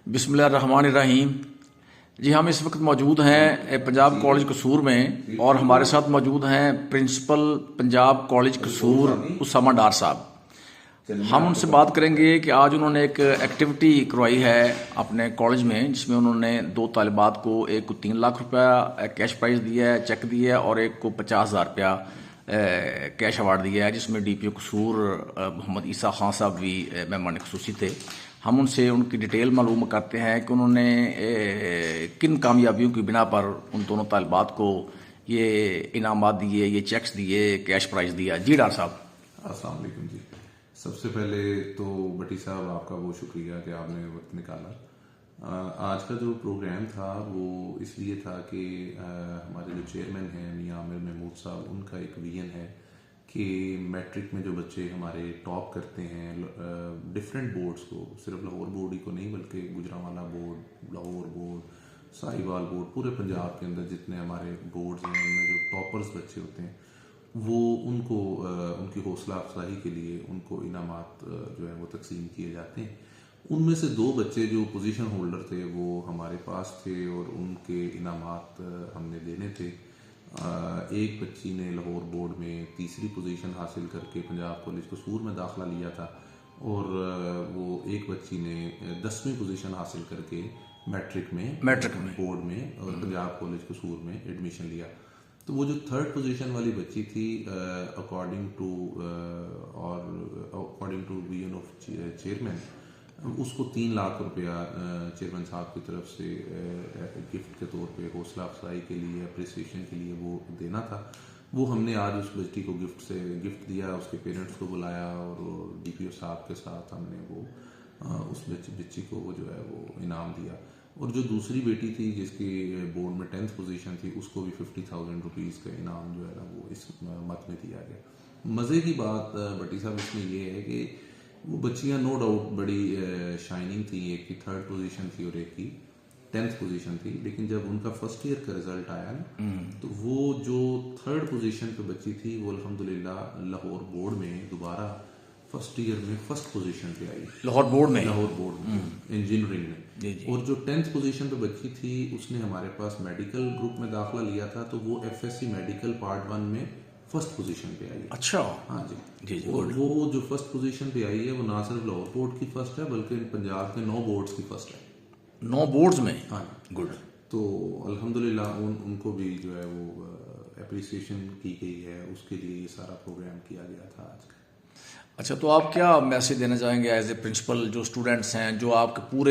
बिस्मिल्लाहिर्रहमानिर्रहीम। जी, हम इस वक्त मौजूद हैं पंजाब कॉलेज कसूर में और हमारे साथ मौजूद हैं प्रिंसिपल पंजाब कॉलेज कसूर उसामा डार साहब। हम उनसे बात करेंगे कि आज उन्होंने एक एक्टिविटी करवाई है अपने कॉलेज में, जिसमें उन्होंने 2 तालिबात को, एक को 3 लाख रुपया कैश प्राइज़ दिया है, चेक दिया है, और एक को 50,000 रुपया कैश अवार्ड दिया है, जिसमें DPO कसूर मोहम्मद ईसा खान साहब भी मेहमान खुसूसी थे। हम उनसे उनकी डिटेल मालूम करते हैं कि उन्होंने किन कामयाबियों की बिना पर उन दोनों तालिबात को ये इनामात दिए, ये चेक्स दिए, कैश प्राइज़ दिया। जी डार साहब। अस्सलाम वालेकुम जी। सबसे पहले तो भट्टी साहब आपका बहुत शुक्रिया कि आपने वक्त निकाला। आज का जो प्रोग्राम था वो इसलिए था कि हमारे जो चेयरमैन हैं मियां आमिर महमूद साहब, उनका एक विजन है कि मैट्रिक में जो बच्चे हमारे टॉप करते हैं डिफरेंट बोर्ड्स को, सिर्फ लाहौर बोर्ड ही को नहीं बल्कि Gujranwala board, Lahore board, Sahiwal board, पूरे पंजाब के अंदर जितने हमारे बोर्ड्स हैं उनमें जो टॉपर्स बच्चे होते हैं वो उनको उनकी हौसला अफजाई के लिए उनको इनामात जो है वो तकसीम किए जाते हैं। उनमें से 2 बच्चे जो पोजीशन होल्डर थे वो हमारे पास थे और उनके इनामात हमने देने थे। एक बच्ची ने लाहौर बोर्ड में 3री पोजीशन हासिल करके पंजाब कॉलेज कसूर में दाखिला लिया था और वो एक बच्ची ने 10वीं पोजीशन हासिल करके मैट्रिक में बोर्ड में और पंजाब कॉलेज कसूर में एडमिशन लिया। तो वो जो 3rd पोजीशन वाली बच्ची थी according to vision of chairman, उसको 3 लाख रुपया चेयरमैन साहब की तरफ से गिफ्ट के तौर पे हौसला अफजाई के लिए, अप्रिसिएशन के लिए वो देना था। वो हमने आज उस बच्ची को गिफ्ट दिया, उसके पेरेंट्स को बुलाया और DPO साहब के साथ हमने वो उस बच्ची को वो जो है वो इनाम दिया। और जो दूसरी बेटी थी जिसकी बोर्ड में 10th पोजीशन थी, उसको भी 50,000 रुपीज़ का इनाम जो है ना वो इस मत में दिया गया। मज़े की बात भट्टी साहब इसमें ये है कि वो बच्चियां नो डाउट बड़ी शाइनिंग थी, एक की 3rd पोजीशन थी और एक की 10th पोजीशन थी, लेकिन जब उनका फर्स्ट ईयर का रिजल्ट आया ना तो वो जो 3rd पोजीशन पे बच्ची थी वो अल्हम्दुलिल्लाह लाहौर बोर्ड में दोबारा फर्स्ट ईयर में फर्स्ट पोजीशन पे आई। लाहौर बोर्ड में इंजीनियरिंग में। और जो 10th पोजीशन पे बच्ची थी उसने हमारे पास मेडिकल ग्रुप में दाखिला लिया था, तो वो FSC मेडिकल पार्ट 1 में फर्स्ट पोजीशन पे आई। अच्छा। हाँ जी। और वो जो फर्स्ट पोजीशन पे आई है वो ना सिर्फ लाहौर बोर्ड की फर्स्ट है बल्कि पंजाब के 9 बोर्ड्स की फर्स्ट है। 9 बोर्ड्स में? हाँ, गुड। तो अल्हम्दुलिल्लाह उनको भी जो है वो अप्रिसिएशन की गई है, उसके लिए ये सारा प्रोग्राम किया गया था आज का। अच्छा, तो आप क्या मैसेज देना चाहेंगे एज ए प्रिंसिपल, जो स्टूडेंट्स हैं, जो आपके पूरे